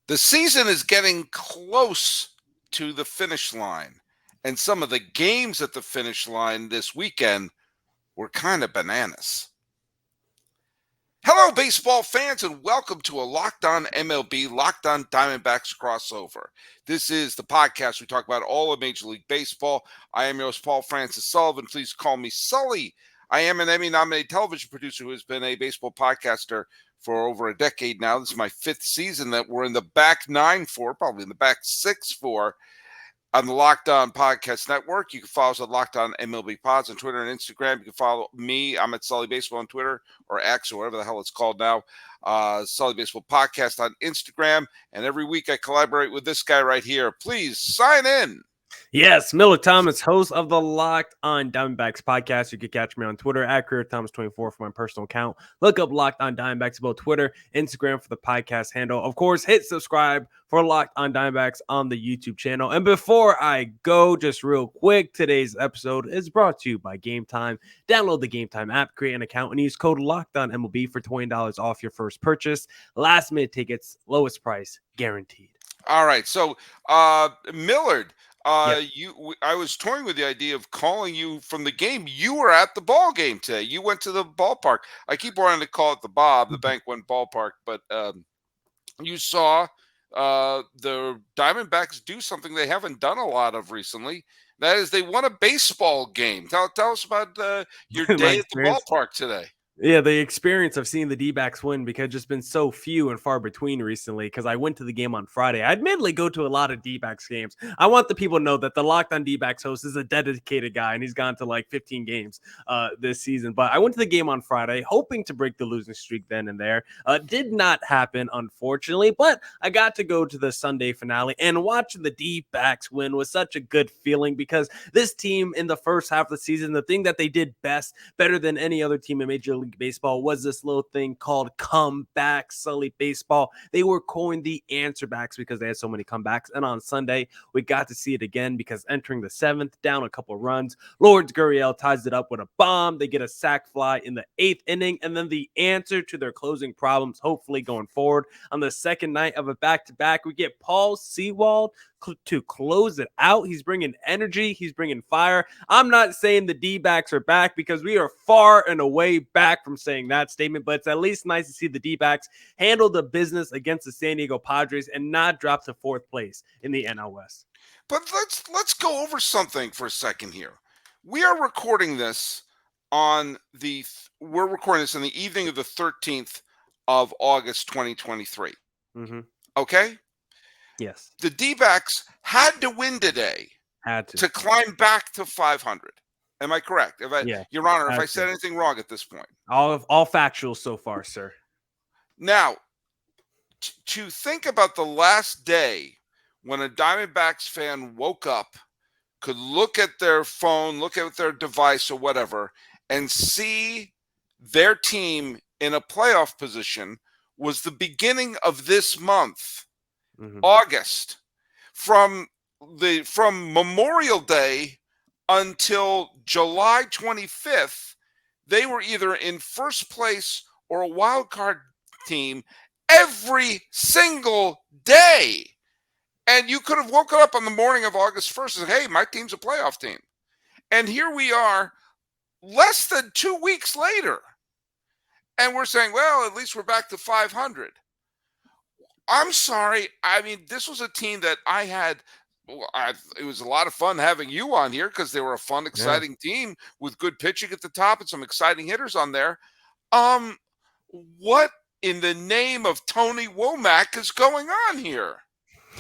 The season is getting close to the finish line, and some of the games at the finish line this weekend were kind of bananas. Hello, baseball fans, and welcome to a Locked On MLB, Locked On Diamondbacks crossover. This is the podcast we talk about all of Major League Baseball. I am your host, Paul Francis Sullivan. Please call me Sully. I am an Emmy-nominated television producer who has been a baseball podcaster for over a decade now. This is my fifth season that we're in the back nine for, probably in the back six for, on the Locked On Podcast Network. You can follow us at Locked On MLB Pods on Twitter and Instagram. You can follow me. I'm at Sully Baseball on Twitter, or X, or whatever the hell it's called now. Sully Baseball Podcast on Instagram. And every week I collaborate with this guy right here. Please sign in. Yes, Miller Thomas, host of the Locked On Diamondbacks podcast. You can catch me on Twitter at CareerThomas24 for my personal account. Look up Locked On Diamondbacks, both Twitter, Instagram for the podcast handle. Of course, hit subscribe for Locked On Diamondbacks on the YouTube channel. And before I go, just real quick, today's episode is brought to you by Game Time. Download the Game Time app, create an account, and use code LOCKEDONMLB for $20 off your first purchase. Last minute tickets, lowest price guaranteed. All right, so Millard. Yep. I was toying with the idea of calling you from the game. You were at the ball game today. You went to the ballpark. I keep wanting to call it the Bob, the Bank One ballpark, but you saw the Diamondbacks do something they haven't done a lot of recently. That is, they won a baseball game. Tell us about your day at the ballpark today. Yeah, the experience of seeing the Dbacks win, because it's just been so few and far between recently, because I went to the game on Friday. I admittedly go to a lot of Dbacks games. I want the people to know that the Locked On Dbacks host is a dedicated guy, and he's gone to like 15 games this season. But I went to the game on Friday, hoping to break the losing streak then and there. Did not happen, unfortunately, but I got to go to the Sunday finale, and watching the Dbacks win was such a good feeling, because this team in the first half of the season, the thing that they did best, better than any other team in Major League Baseball, was this little thing called comeback. Sully Baseball. They were coined the answer backs because they had so many comebacks. And on Sunday, we got to see it again, because entering the seventh, down a couple runs, Lourdes Gurriel ties it up with a bomb. They get a sac fly in the eighth inning, and then the answer to their closing problems, hopefully going forward. On the second night of a back-to-back, we get Paul Sewald to close it out. He's bringing energy. He's bringing fire. I'm not saying the D-backs are back, because we are far and away back from saying that statement, but it's at least nice to see the D-backs handle the business against the San Diego Padres and not drop to fourth place in the NL West. But let's go over something for a second here. We are recording this on we're recording this in the evening of the 13th of August 2023. Mm-hmm. Okay? Yes. The D-backs had to win today to climb back to 500. Am I correct? Your Honor, if I said anything wrong at this point. All factual so far, sir. Now, to think about the last day when a Diamondbacks fan woke up, could look at their phone, look at their device or whatever, and see their team in a playoff position, was the beginning of this month. Mm-hmm. August, from Memorial Day until July 25th, they were either in first place or a wild card team every single day. And you could have woken up on the morning of August 1st and said, hey, my team's a playoff team. And here we are less than 2 weeks later. And we're saying, well, at least we're back to 500. I'm sorry. I mean, this was a team that I had. It was a lot of fun having you on here, because they were a fun, exciting team with good pitching at the top and some exciting hitters on there. What in the name of Tony Womack is going on here?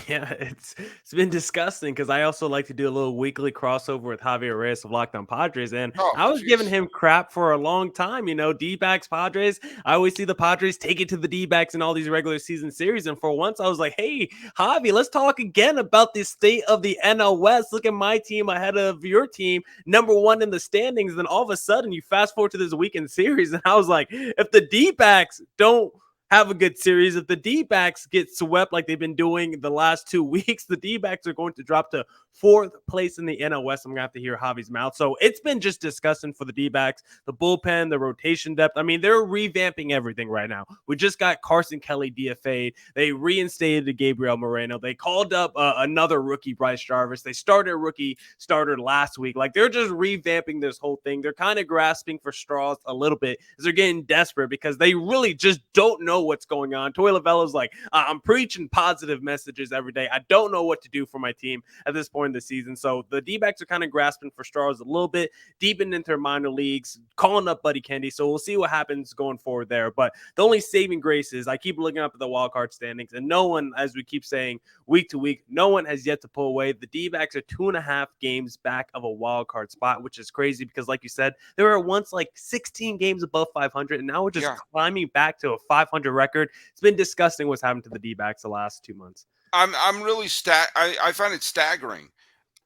Yeah, it's been disgusting, because I also like to do a little weekly crossover with Javier Reyes of Locked On Padres, and I was giving him crap for a long time. You know, D-backs, Padres. I always see the Padres take it to the D-backs in all these regular season series, and for once I was like, hey, Javi, let's talk again about the state of the NL West. Look at my team ahead of your team, number one in the standings. And then all of a sudden, you fast forward to this weekend series, and I was like, if the D-backs don't have a good series. If the D-backs get swept like they've been doing the last 2 weeks, the D-backs are going to drop to fourth place in the NL West. I'm gonna have to hear Javi's mouth. So it's been just disgusting for the D-backs, the bullpen, the rotation depth. I mean, they're revamping everything right now. We just got Carson Kelly DFA'd. They reinstated Gabriel Moreno. They called up another rookie, Bryce Jarvis. They started a rookie starter last week. Like, they're just revamping this whole thing. They're kind of grasping for straws a little bit as they're getting desperate because they really just don't know what's going on. Toy Lavello's like, I'm preaching positive messages every day. I don't know what to do for my team at this point in the season. So the D-backs are kind of grasping for straws a little bit, deepening into their minor leagues, calling up Buddy Kennedy. So we'll see what happens going forward there. But the only saving grace is I keep looking up at the wild card standings, and no one, as we keep saying week to week, no one has yet to pull away. The D-backs are 2.5 games back of a wild card spot, which is crazy because, like you said, they were once like 16 games above 500, and now we're just climbing back to a 500 record. It's been disgusting what's happened to the D-backs the last 2 months. I'm really I find it staggering,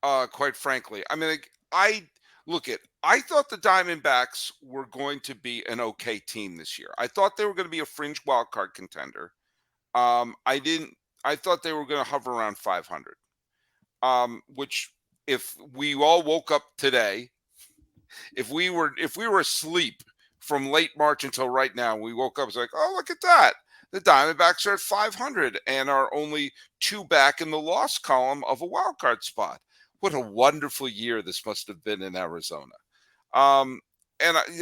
quite frankly. I mean, like, I thought the Diamondbacks were going to be an okay team this year. I thought they were going to be a fringe wild card contender. I didn't. I thought they were going to hover around 500. Which, if we all woke up today, if we were asleep from late March until right now, we woke up, it's like, oh, look at that. The Diamondbacks are at 500 and are only 2 back in the loss column of a wild card spot. What a wonderful year this must have been in Arizona. And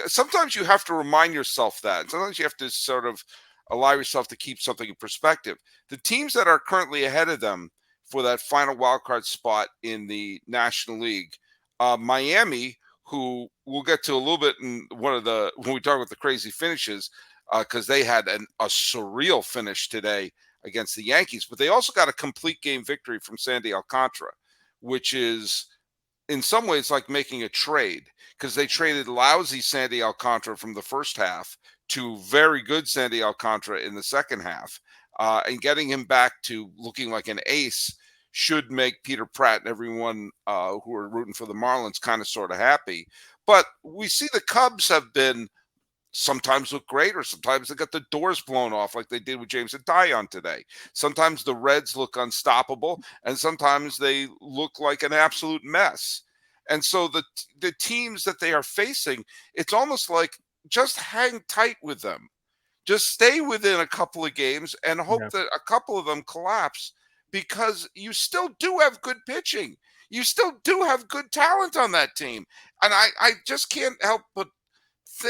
sometimes you have to remind yourself that. Sometimes you have to sort of allow yourself to keep something in perspective. The teams that are currently ahead of them for that final wild card spot in the National League, Miami, who we'll get to a little bit in when we talk about the crazy finishes, because they had a surreal finish today against the Yankees, but they also got a complete game victory from Sandy Alcantara, which is in some ways like making a trade, because they traded lousy Sandy Alcantara from the first half to very good Sandy Alcantara in the second half, and getting him back to looking like an ace should make Peter Pratt and everyone who are rooting for the Marlins kind of sort of happy. But we see the Cubs have been sometimes look great, or sometimes they got the doors blown off like they did with James and Dion today. Sometimes the Reds look unstoppable, and sometimes they look like an absolute mess. And so the teams that they are facing, it's almost like just hang tight with them. Just stay within a couple of games and hope that a couple of them collapse, because you still do have good pitching. You still do have good talent on that team. And I just can't help but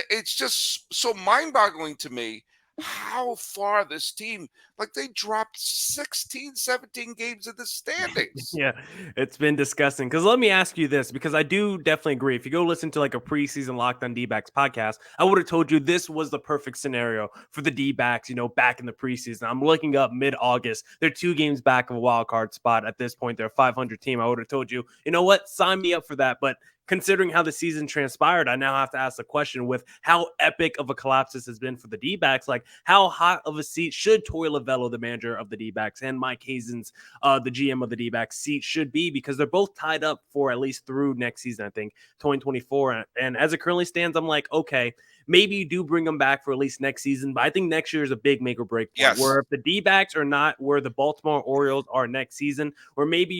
it's just so mind-boggling to me how far this team, like, they dropped 16, 17 games in the standings. Yeah, it's been disgusting. Because let me ask you this, because I do definitely agree. If you go listen to like a preseason Locked on D-backs podcast, I would have told you this was the perfect scenario for the D-backs, back in the preseason. I'm looking up mid-August. They're 2 games back of a wild card spot. At this point, they're a 500 team. I would have told you, you know what, sign me up for that. But considering how the season transpired, I now have to ask the question with how epic of a collapse this has been for the D-backs. Like, how hot of a seat should Toy Lavello, the manager of the D-backs, and Mike Hazen's, the GM of the D-backs, seat should be, because they're both tied up for at least through next season, I think, 2024. And as it currently stands, I'm like, okay, maybe you do bring them back for at least next season, but I think next year is a big make or break point. Yes. Where if the D-backs are not where the Baltimore Orioles are next season, or maybe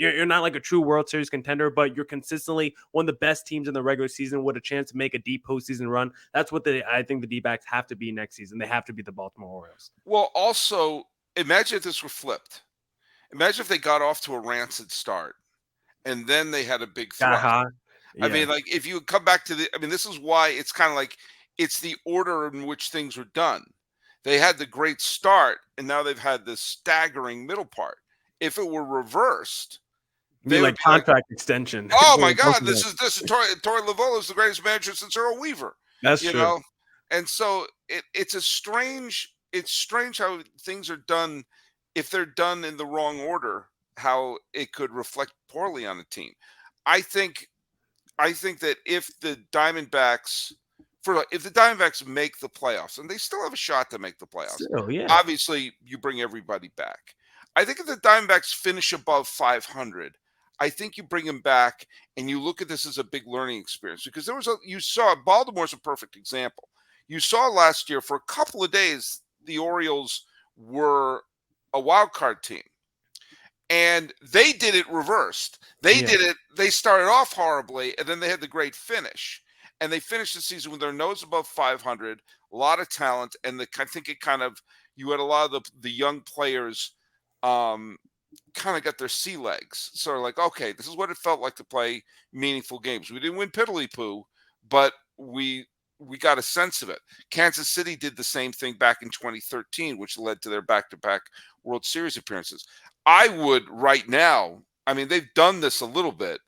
you're not like a true World Series contender, but you're consistently one of the best teams in the regular season with a chance to make a deep postseason run. That's what I think the D-backs have to be next season. They have to be the Baltimore Orioles. Well, also, imagine if this were flipped. Imagine if they got off to a rancid start and then they had a big thrust. Yeah. I mean, like, if you come back to this is why it's kind of like it's the order in which things were done. They had the great start, and now they've had this staggering middle part. If it were reversed, they like contract extension. Oh my God, this is Torey Lovullo is the greatest manager since Earl Weaver. That's true. And so it's strange how things are done. If they're done in the wrong order, how it could reflect poorly on a team. I think that if the Diamondbacks make the playoffs, and they still have a shot to make the playoffs, obviously you bring everybody back. I think if the Diamondbacks finish above 500, I think you bring them back and you look at this as a big learning experience, because you saw Baltimore's a perfect example. You saw last year for a couple of days, the Orioles were a wild card team. And they did it reversed. They started off horribly, and then they had the great finish. And they finished the season with their nose above 500, a lot of talent, and I think it kind of, you had a lot of the young players kind of got their sea legs. Sort of like, okay, this is what it felt like to play meaningful games. We didn't win piddly poo, but we got a sense of it. Kansas City did the same thing back in 2013, which led to their back-to-back World Series appearances. I would right now, I mean, they've done this a little bit.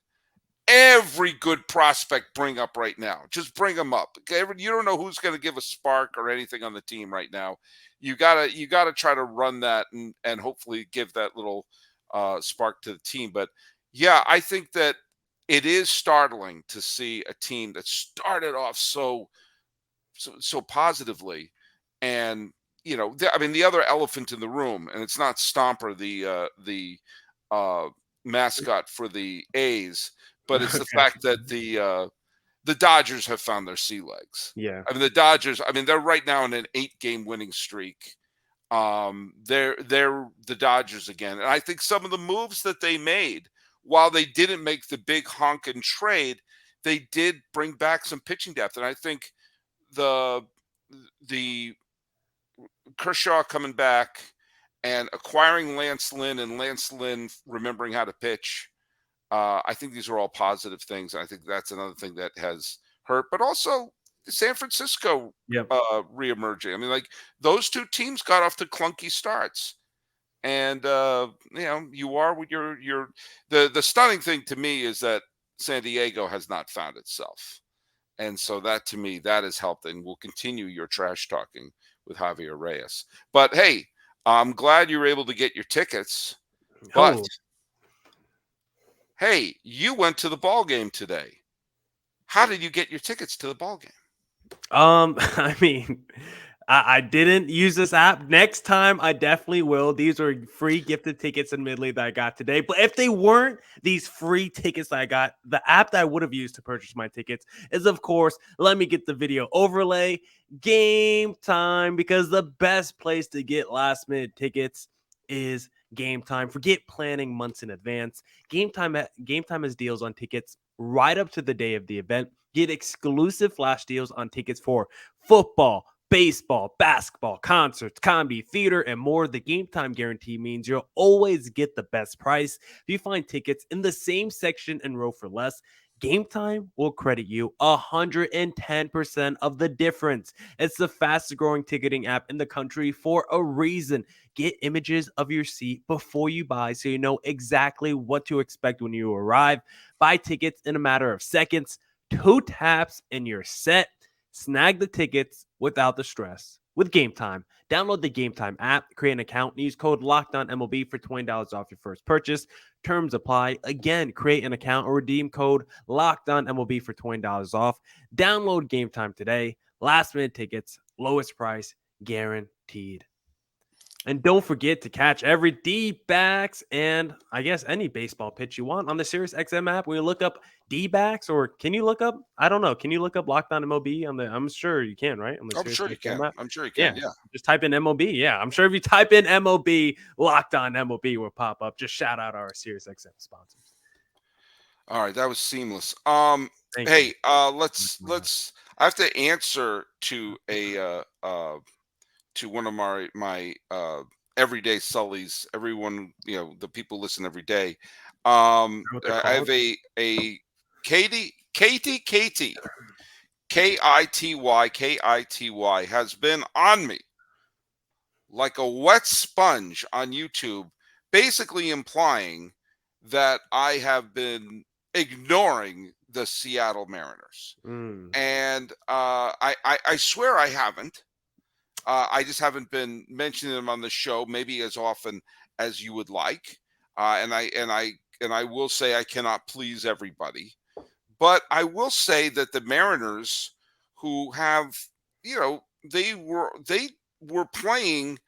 Every good prospect bring up right now. Just bring them up. You don't know who's going to give a spark or anything on the team right now. You gotta try to run that and hopefully give that little spark to the team. But yeah, I think that it is startling to see a team that started off so positively, and I mean, the other elephant in the room, and it's not Stomper, the mascot for the A's, but it's the Okay. fact that the Dodgers have found their sea legs. Yeah. I mean, the Dodgers. I mean, they're right now in an 8-game winning streak. They're the Dodgers again, and I think some of the moves that they made, while they didn't make the big honkin' trade, they did bring back some pitching depth, and I think the Kershaw coming back and acquiring Lance Lynn, and Lance Lynn remembering how to pitch. I think these are all positive things. And I think that's another thing that has hurt, but also San Francisco Yep. reemerging. I mean, like, those two teams got off to clunky starts. And you are with the stunning thing to me is that San Diego has not found itself. And so that, to me, that has helped, and will continue your trash talking with Javier Reyes. But hey, I'm glad you were able to get your tickets. But Oh, hey, you went to the ball game today. How did you get your tickets to the ball game? I mean, I didn't use this app. Next time, I definitely will. These are free gifted tickets, admittedly, that I got today. But if they weren't these free tickets that I got, the app that I would have used to purchase my tickets is, of course, let me get the video overlay, Game Time, because the best place to get last minute tickets is Game Time. Forget planning months in advance. Game Time has deals on tickets right up to the day of the event. Get exclusive flash deals on tickets for football, baseball, basketball, concerts, comedy, theater, and more. The Game Time guarantee means you'll always get the best price. If you find tickets in the same section and row for less, Game Time will credit you 110% of the difference. It's the fastest growing ticketing app in the country for a reason. Get images of your seat before you buy so you know exactly what to expect when you arrive. Buy tickets in a matter of seconds. 2 taps and you're set. Snag the tickets without the stress with Game Time. Download the Game Time app, create an account, and use code LOCKEDONMLB for $20 off your first purchase. Terms apply. Again, create an account or redeem code LOCKEDONMLB for $20 off. Download Game Time today. Last minute tickets, lowest price, guaranteed. And don't forget to catch every Dbacks and I guess any baseball pitch you want on the Sirius XM app. When you look up Dbacks, or can you look up? I don't know. Can you look up Lockdown MLB on the? I'm sure you can, right? On the I'm Sirius sure you XM can. app. I'm sure you Yeah, can. Yeah. just type in MLB. Yeah, I'm sure if you type in MLB, Lockdown MLB will pop up. Just shout out our Sirius XM sponsors. All right, that was seamless. Thank you. Hey, let's. I have to answer to to one of my everyday Sullys. Everyone, the people listen every day. What they're I have called? a Katie Kity Kity has been on me like a wet sponge on YouTube, basically implying that I have been ignoring the Seattle Mariners. Mm. And I swear I haven't. I just haven't been mentioning them on the show maybe as often as you would like. And I will say I cannot please everybody. But I will say that the Mariners, who have, they were playing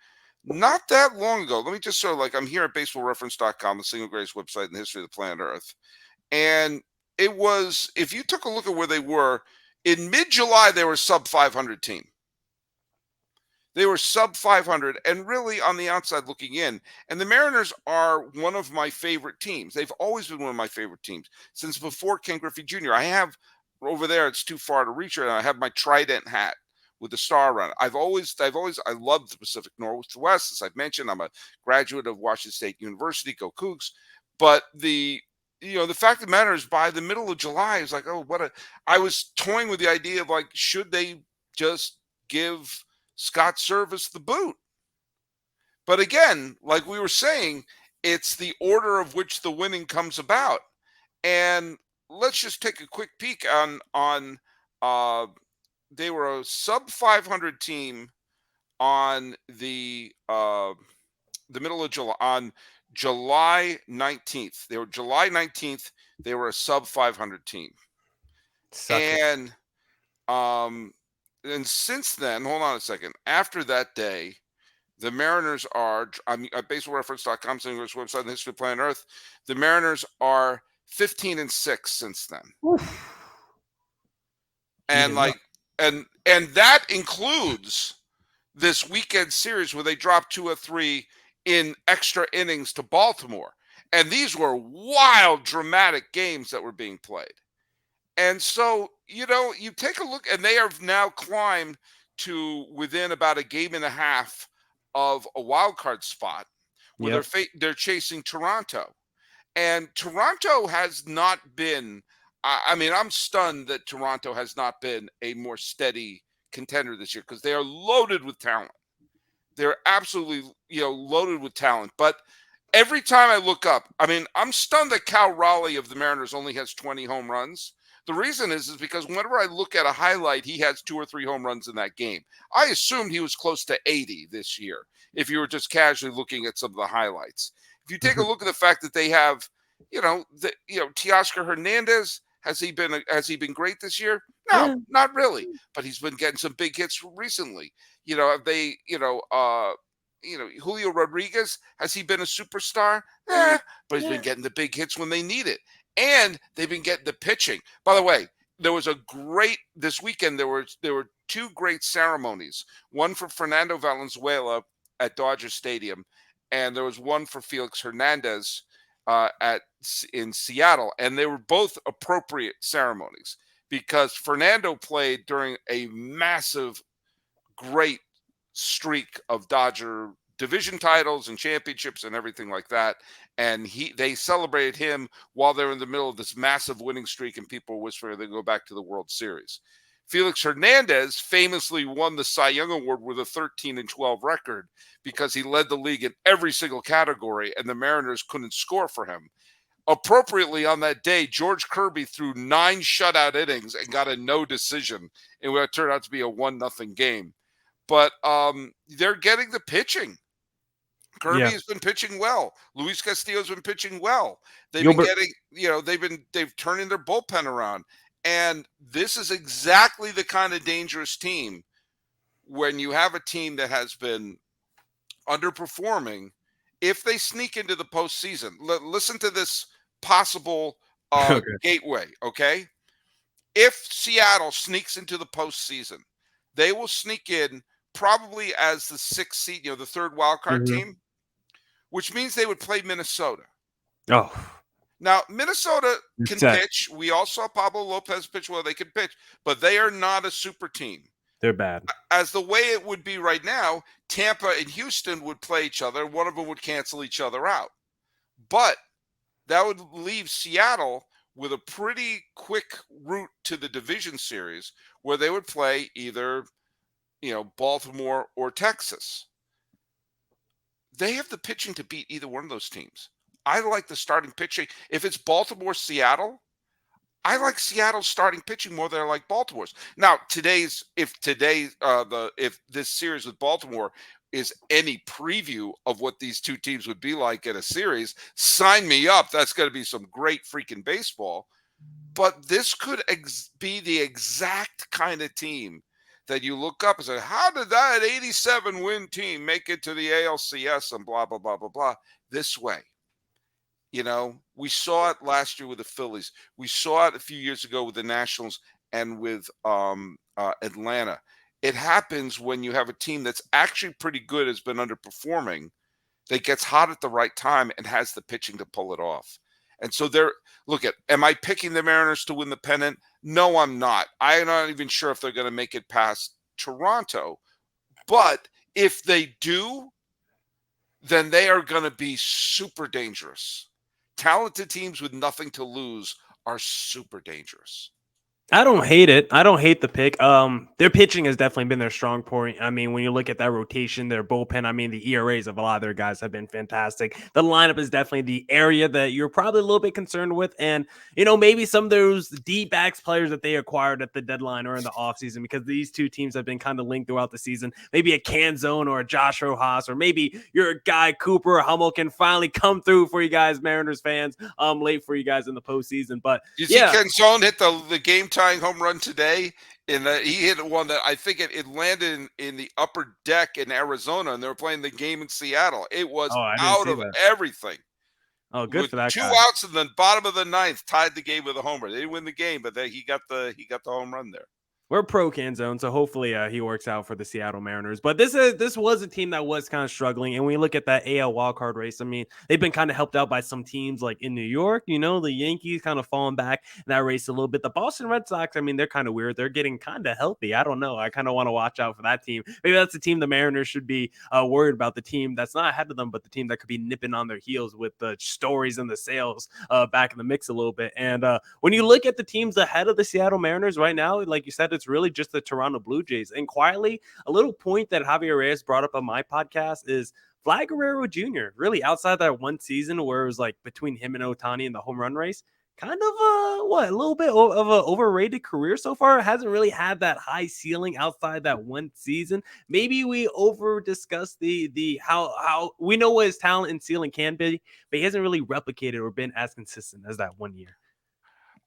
not that long ago. Let me just sort of, like, I'm here at baseballreference.com, the single greatest website in the history of the planet Earth. And it was, if you took a look at where they were in mid-July, they were sub 500 team. They were sub 500 and really on the outside looking in. And the Mariners are one of my favorite teams. They've always been one of my favorite teams since before Ken Griffey Jr. I have over there, it's too far to reach right now. I have my Trident hat with the star around it. I love the Pacific Northwest. As I've mentioned, I'm a graduate of Washington State University, go Cougs. But the fact of the matter is by the middle of July, it's like, oh, I was toying with the idea of like, should they just give Scott Service the boot? But again, like we were saying, it's the order of which the winning comes about. And let's just take a quick peek on uh they were a sub 500 team on the middle of July on July 19th. They were July 19th, they were a sub 500 team. Suck it. And um and since then, hold on a second. After that day, the Mariners are, at baseballreference.com, the English website in the history of planet Earth. The Mariners are 15-6 since then. Oof. And Heating up. like and that includes this weekend series where they dropped 2 or 3 in extra innings to Baltimore. And these were wild, dramatic games that were being played. And so, you take a look, and they have now climbed to within about a game and a half of a wild card spot where Yep. they're chasing Toronto. And Toronto has not been, I mean, I'm stunned that Toronto has not been a more steady contender this year because they are loaded with talent. They're absolutely, loaded with talent. But every time I look up, I mean, I'm stunned that Cal Raleigh of the Mariners only has 20 home runs. The reason is because whenever I look at a highlight, he has 2 or 3 home runs in that game. I assumed he was close to 80 this year if you were just casually looking at some of the highlights. If you take a look at the fact that they have, Teoscar Hernandez, has he been great this year? No, Yeah. not really. But he's been getting some big hits recently. Julio Rodriguez, has he been a superstar? But he's been getting the big hits when they need it. And they've been getting the pitching. By the way, this weekend there were 2 great ceremonies. One for Fernando Valenzuela at Dodger Stadium, and there was one for Felix Hernandez in Seattle, and they were both appropriate ceremonies because Fernando played during a massive, great streak of Dodger division titles and championships and everything like that. And they celebrated him while they're in the middle of this massive winning streak, and people were whispering they go back to the World Series. Felix Hernandez famously won the Cy Young Award with a 13-12 record because he led the league in every single category, and the Mariners couldn't score for him. Appropriately on that day, George Kirby threw 9 shutout innings and got a no decision in what turned out to be a 1-0 game. But they're getting the pitching. Kirby has been pitching well. Luis Castillo's been pitching well. They've been getting, they've turning their bullpen around. And this is exactly the kind of dangerous team when you have a team that has been underperforming. If they sneak into the postseason, listen to this possible gateway, okay? If Seattle sneaks into the postseason, they will sneak in probably as the 6th seed, the third wildcard team, which means they would play Minnesota. Oh. Now, Minnesota can pitch. We all saw Pablo Lopez pitch well. They can pitch, but they are not a super team. They're bad. As the way it would be right now, Tampa and Houston would play each other. One of them would cancel each other out. But that would leave Seattle with a pretty quick route to the division series where they would play either, Baltimore or Texas. They have the pitching to beat either one of those teams. I like the starting pitching. If it's Baltimore, Seattle, I like Seattle's starting pitching more than I like Baltimore's. Now, if this series with Baltimore is any preview of what these two teams would be like in a series, sign me up. That's going to be some great freaking baseball. But this could be the exact kind of team that you look up and say, how did that 87-win team make it to the ALCS and blah, blah, blah, blah, blah, this way? We saw it last year with the Phillies. We saw it a few years ago with the Nationals and with Atlanta. It happens when you have a team that's actually pretty good, has been underperforming, that gets hot at the right time and has the pitching to pull it off. And so am I picking the Mariners to win the pennant? No, I'm not. I'm not even sure if they're going to make it past Toronto. But if they do, then they are going to be super dangerous. Talented teams with nothing to lose are super dangerous. I don't hate it. I don't hate the pick. Their pitching has definitely been their strong point. I mean, when you look at that rotation, their bullpen, I mean, the ERAs of a lot of their guys have been fantastic. The lineup is definitely the area that you're probably a little bit concerned with. And, maybe some of those D-backs players that they acquired at the deadline or in the offseason, because these two teams have been kind of linked throughout the season. Maybe a Canzone or a Josh Rojas, or maybe your guy Cooper or Hummel can finally come through for you guys, Mariners fans, late for you guys in the postseason. But You see yeah. Ken Solon hit the game-tying home run today. He hit one that I think it landed in the upper deck in Arizona, and they were playing the game in Seattle. It was Oh, I didn't out see of that. everything. Oh, good With for that 2 guy. outs in the bottom of the ninth, tied the game with a homer. They didn't win the game, but he got the home run there. We're pro Canzone, so hopefully he works out for the Seattle Mariners. But this was a team that was kind of struggling, and when you look at that AL wildcard race, I mean, they've been kind of helped out by some teams like in New York. The Yankees kind of falling back in that race a little bit. The Boston Red Sox, I mean, they're kind of weird. They're getting kind of healthy. I don't know. I kind of want to watch out for that team. Maybe that's the team the Mariners should be worried about. The team that's not ahead of them, but the team that could be nipping on their heels with the Stories and the Sales back in the mix a little bit. And when you look at the teams ahead of the Seattle Mariners right now, like you said, it's really just the Toronto Blue Jays. And quietly, a little point that Javier Reyes brought up on my podcast is Vlad Guerrero Jr. Really, outside that one season where it was like between him and Ohtani in the home run race, kind of a little bit of an overrated career so far. It hasn't really had that high ceiling outside that one season. Maybe we over discuss the how we know what his talent and ceiling can be, but he hasn't really replicated or been as consistent as that one year.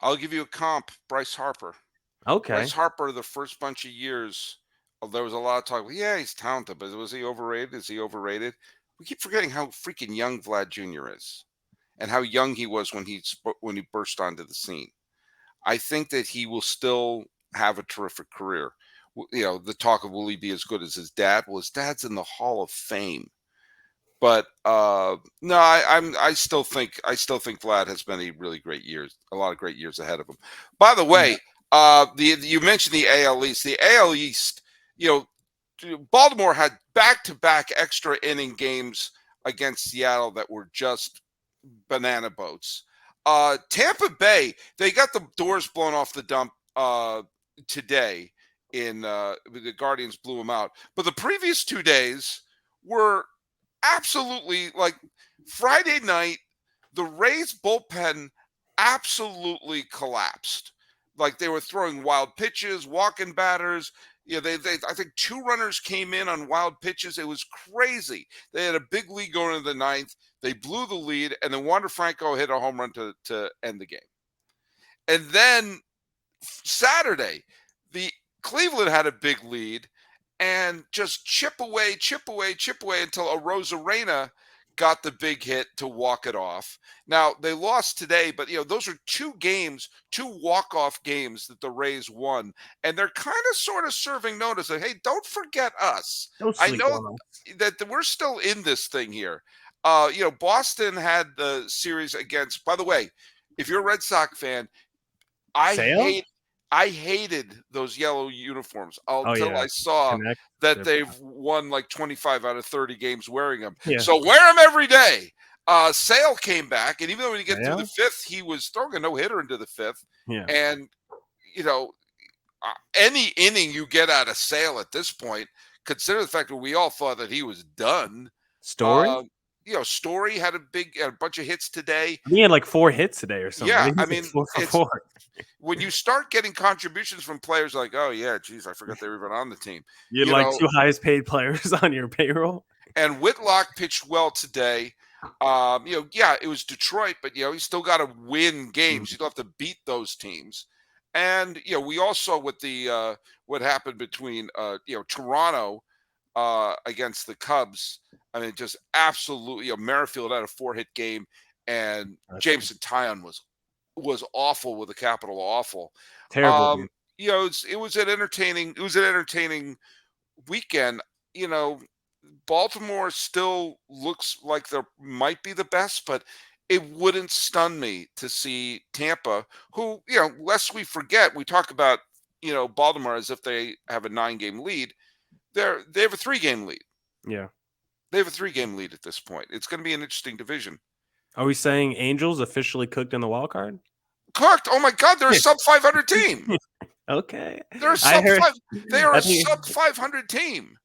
I'll give you a comp, Bryce Harper. Bryce Okay. Harper, the first bunch of years, there was a lot of talk. Well, yeah, he's talented, but was he overrated? Is he overrated? We keep forgetting how freaking young Vlad Jr. is, and how young he was when he burst onto the scene. I think that he will still have a terrific career. The talk of will he be as good as his dad? Well, his dad's in the Hall of Fame. But no, I still think Vlad has been a lot of great years ahead of him. By the Yeah. way, you mentioned the AL East. The AL East, Baltimore had back-to-back extra inning games against Seattle that were just banana boats. Tampa Bay, they got the doors blown off the dump today. The Guardians blew them out, but the previous 2 days were absolutely like Friday night. The Rays bullpen absolutely collapsed. Like they were throwing wild pitches, walking batters. They I think 2 runners came in on wild pitches. It was crazy. They had a big lead going into the ninth. They blew the lead, and then Wander Franco hit a home run to end the game. And then Saturday, the Cleveland had a big lead and just chip away until a Rosarena got the big hit to walk it off. Now they lost today, but those are 2 walk-off games that the Rays won, and they're kind of sort of serving notice that, hey, don't forget us. Don't I sleep know on that we're still in this thing here. Boston had the series against. By the way, if you're a Red Sox fan, I Sale? hate I hated those yellow uniforms Oh until yeah. I saw Connect. that they've won like 25 out of 30 games wearing them. Yeah. So wear them every day. Sale came back, and even though when you get through the Sale? 5th, he was throwing a no-hitter into the 5th. Yeah. And, you know, any inning you get out of Sale at this point, consider the fact that we all thought that he was done. Story? Story had a bunch of hits today. He had like 4 hits today or something. Yeah, I think he's like 4 for 4. When you start getting contributions from players like, oh yeah, geez, I forgot they were even on the team. You had like 2 highest paid players on your payroll. And Whitlock pitched well today. It was Detroit, but you still got to win games. You still have to beat those teams. And we all saw what happened between Toronto against the Cubs. I mean, just absolutely. Merrifield had a 4-hit game, and Jameson Taillon was awful with a capital awful. Terrible, dude. it was an entertaining weekend. You know, Baltimore still looks like they might be the best, but it wouldn't stun me to see Tampa, who, lest we forget, we talk about, Baltimore as if they have a 9-game lead. They have a 3-game lead. Yeah. They have a 3-game lead at this point. It's going to be an interesting division. Are we saying Angels officially cooked in the wild card? Cooked. Oh my God, they're a sub 500 team. Okay. They're a I sub heard. five. They are I a think. sub 500 team.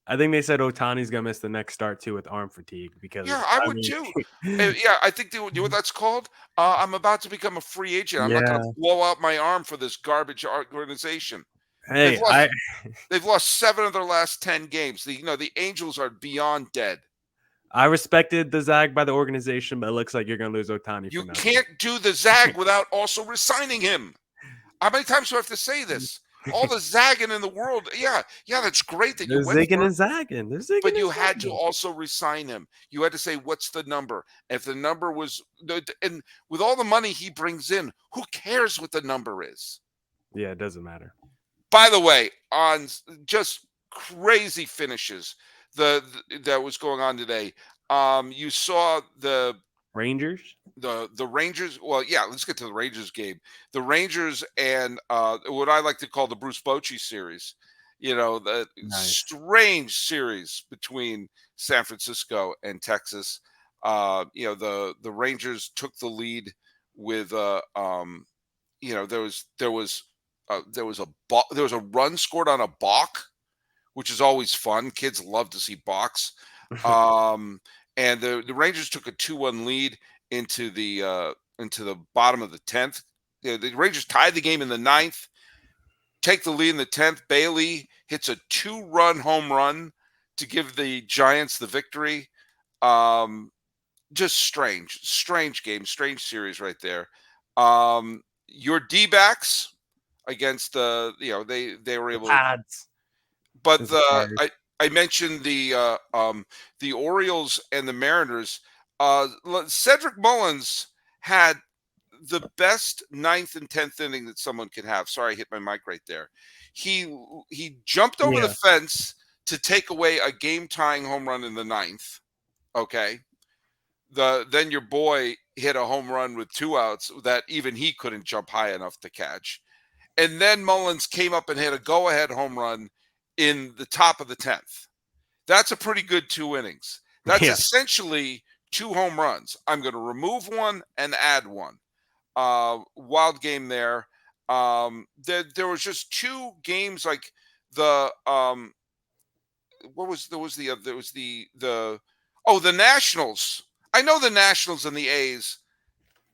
I think they said Otani's gonna miss the next start too with arm fatigue Yeah, because I I would mean, too. Yeah, I think you know what that's called. I'm about to become a free agent. I'm not going to yeah. blow out my arm for this garbage organization. They've Hey, lost. They've lost 7 of their last 10 games. The Angels are beyond dead. I respected the zag by the organization, but it looks like you're gonna lose Otani You for nothing. can't do the zag without also resigning him. How many times do I have to say this? All the zagging in the world. Yeah, that's great that you They're went zigging for and him, zagging. They're zigging but and you had to zagging. also resign him. You had to say, what's the number? If the number was, and with all the money he brings in, who cares what the number is? Yeah, it doesn't matter. By the way, on just crazy finishes that was going on today. You saw Rangers. the Rangers. Well, yeah, let's get to the Rangers game. The Rangers and what I like to call the Bruce Bochy series. The Nice. strange series between San Francisco and Texas. The Rangers took the lead with there was a run scored on a balk, which is always fun. Kids love to see balks. Um, and the Rangers took a 2-1 lead into the bottom of the 10th. The Rangers tied the game in the 9th, take the lead in the 10th. Bailey hits a 2-run home run to give the Giants the victory. Just strange game, strange series right there. Your Dbacks against they were The able to, pads. but As the Pirates. I mentioned the Orioles and the Mariners. Cedric Mullins had the best 9th and 10th inning that someone could have. Sorry, I hit my mic right there. He jumped over the Yeah. fence to take away a game tying home run in the 9th. Okay. Then your boy hit a home run with 2 outs that even he couldn't jump high enough to catch. And then Mullins came up and hit a go-ahead home run in the top of the 10th. That's a pretty good 2 innings. That's Yeah. essentially 2 home runs. I'm going to remove one and add one. Wild game there. There was just 2 games like the what was there was the there was the Nationals. I know the Nationals and the A's.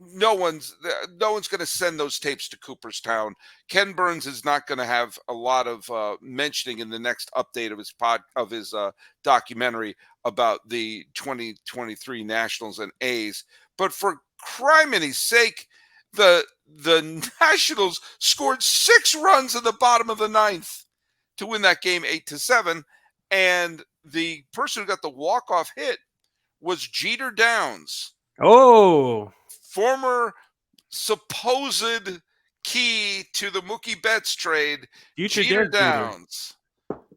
No one's going to send those tapes to Cooperstown. Ken Burns is not going to have a lot of mentioning in the next update of his documentary about the 2023 Nationals and A's. But for criminy sake, the Nationals scored 6 runs in the bottom of the 9th to win that game 8-7, and the person who got the walk-off hit was Jeter Downs, Oh, former supposed key to the Mookie Betts trade. future Jeter Derek Jeter. Downs,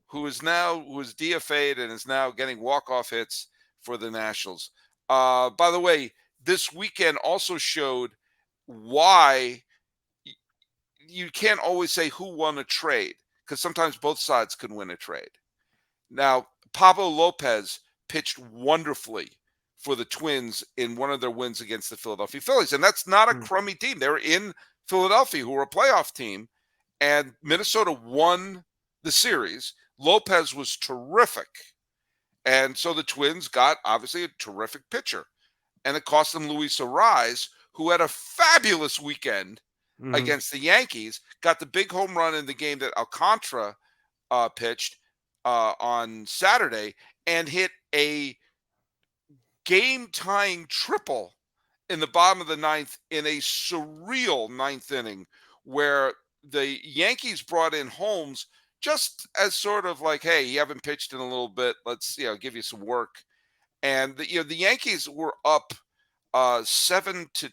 who was DFA'd and is now getting walk-off hits for the Nationals. By the way, this weekend also showed why you can't always say who won a trade, because sometimes both sides can win a trade. Now, Pablo Lopez pitched wonderfully for the Twins in one of their wins against the Philadelphia Phillies. And that's not a crummy team. They were in Philadelphia, who were a playoff team, and Minnesota won the series. Lopez was terrific. And so the Twins got, obviously, a terrific pitcher. And it cost them Luis Ariz, who had a fabulous weekend against the Yankees, got the big home run in the game that Alcantara pitched on Saturday, and hit a game-tying triple in the bottom of the 9th in a surreal 9th inning, where the Yankees brought in Holmes just as sort of like, hey, you haven't pitched in a little bit. Let's give you some work. And the Yankees were up 7-2,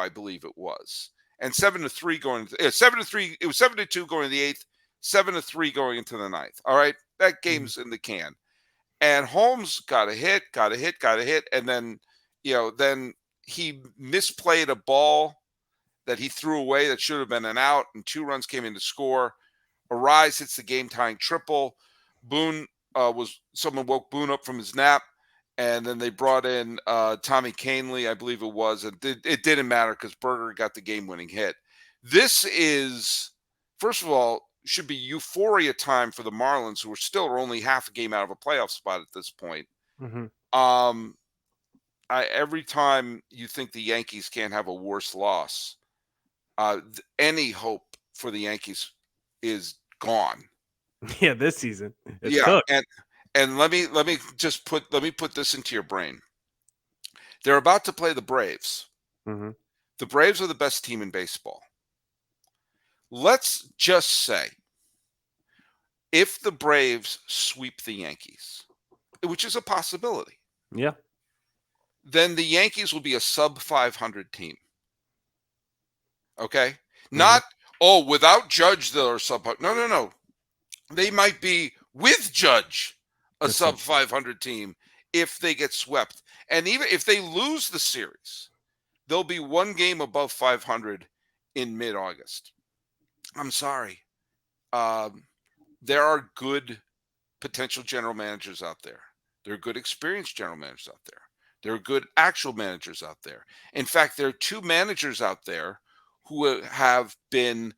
I believe it was. and 7-3 going. 7-3. It was 7-2 going to the eighth. 7-3 going into the ninth. All right, that game's in the can. And Holmes got a hit, and then then he misplayed a ball that he threw away that should have been an out, and 2 runs came in to score. Arise hits the game-tying triple. Boone someone woke Boone up from his nap, and then they brought in Tommy Canely, I believe it was, and it didn't matter because Berger got the game-winning hit. This is, first of all, should be euphoria time for the Marlins, who are still only half a game out of a playoff spot at this point. Mm-hmm. Every time you think the Yankees can't have a worse loss, any hope for the Yankees is gone. Yeah, this season it's cooked. And let me put this into your brain. They're about to play the Braves. Mm-hmm. The Braves are the best team in baseball. Let's just say if the Braves sweep the Yankees, which is a possibility, Yeah, then the Yankees will be a sub 500 team. Okay? Not, without Judge, they're sub. No. They might be with Judge a sub 500 team if they get swept. And even if they lose the series, they'll be 1 game above 500 in mid-August. I'm sorry. There are good potential general managers out there. There are good experienced general managers out there. There are good actual managers out there. In fact, there are 2 managers out there who have been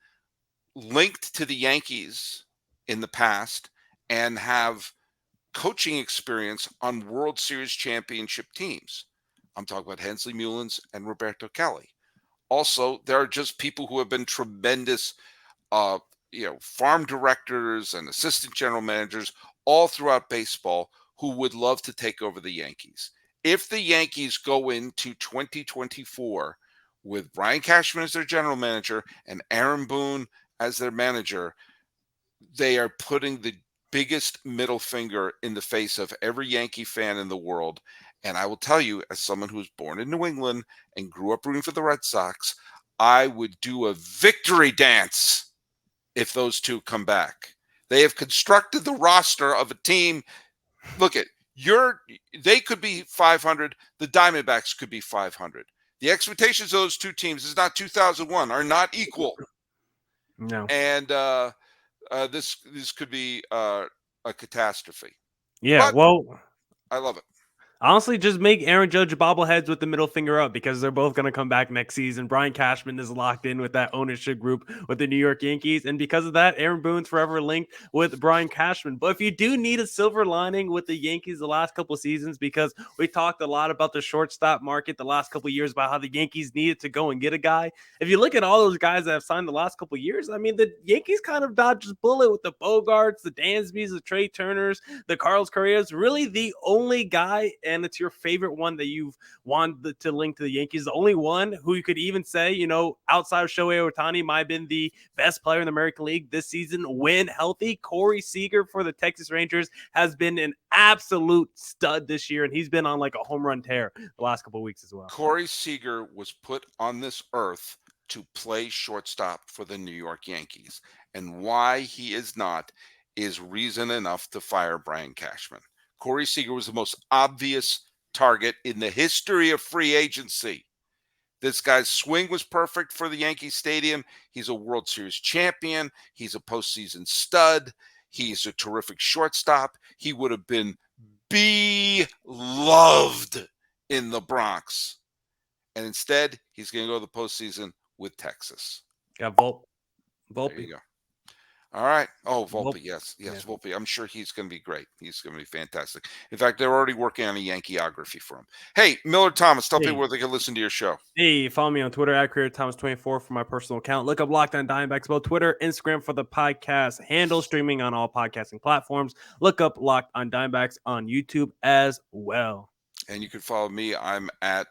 linked to the Yankees in the past and have coaching experience on World Series championship teams. I'm talking about Hensley Mullins and Roberto Kelly. Also, there are just people who have been tremendous farm directors and assistant general managers all throughout baseball who would love to take over the Yankees. If the Yankees go into 2024 with Brian Cashman as their general manager and Aaron Boone as their manager, they are putting the biggest middle finger in the face of every Yankee fan in the world. And I will tell you, as someone who was born in New England and grew up rooting for the Red Sox, I would do a victory dance if those 2 come back. They have constructed the roster of a team. Look at they could be 500. The Diamondbacks could be 500. The expectations of those 2 teams is not 2001 are not equal. No. And this could be a catastrophe. Yeah, but I love it. Honestly, just make Aaron Judge bobbleheads with the middle finger up because they're both going to come back next season. Brian Cashman is locked in with that ownership group with the New York Yankees. And because of that, Aaron Boone's forever linked with Brian Cashman. But if you do need a silver lining with the Yankees the last couple of seasons, because we talked a lot about the shortstop market the last couple of years about how the Yankees needed to go and get a guy. If you look at all those guys that have signed the last couple of years, I mean, the Yankees kind of dodged a bullet with the Bogarts, the Dansbys, the Trey Turners, the Carlos Correas. Really the only guy, and it's your favorite one that you've wanted to link to the Yankees, the only one who you could even say, outside of Shohei Ohtani might have been the best player in the American League this season when healthy. Corey Seager for the Texas Rangers has been an absolute stud this year, and he's been on like a home run tear the last couple of weeks as well. Corey Seager was put on this earth to play shortstop for the New York Yankees, and why he is not is reason enough to fire Brian Cashman. Corey Seager was the most obvious target in the history of free agency. This guy's swing was perfect for the Yankee Stadium. He's a World Series champion. He's a postseason stud. He's a terrific shortstop. He would have been beloved in the Bronx. And instead, he's going to go to the postseason with Texas. Got Volpe. There you go. All right. Oh, Volpe. Yes. Yeah. Volpe. I'm sure he's going to be great. He's going to be fantastic. In fact, they're already working on a Yankeeography for him. Hey, Miller Thomas, tell people where they can listen to your show. Hey, follow me on Twitter at CreatorThomas24 for my personal account. Look up Locked On Diamondbacks, both Twitter, Instagram for the podcast handle, streaming on all podcasting platforms. Look up Locked On Diamondbacks on YouTube as well. And you can follow me. I'm at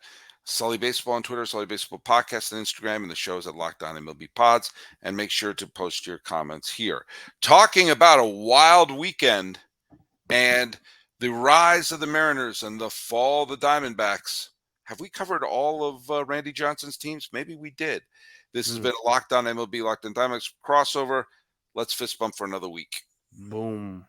Sully Baseball on Twitter, Sully Baseball Podcast on Instagram, and the show's at Locked On MLB Pods. And make sure to post your comments here. Talking about a wild weekend and the rise of the Mariners and the fall of the Diamondbacks. Have we covered all of Randy Johnson's teams? Maybe we did. This has been a Locked On MLB, Locked On Diamondbacks crossover. Let's fist bump for another week. Boom.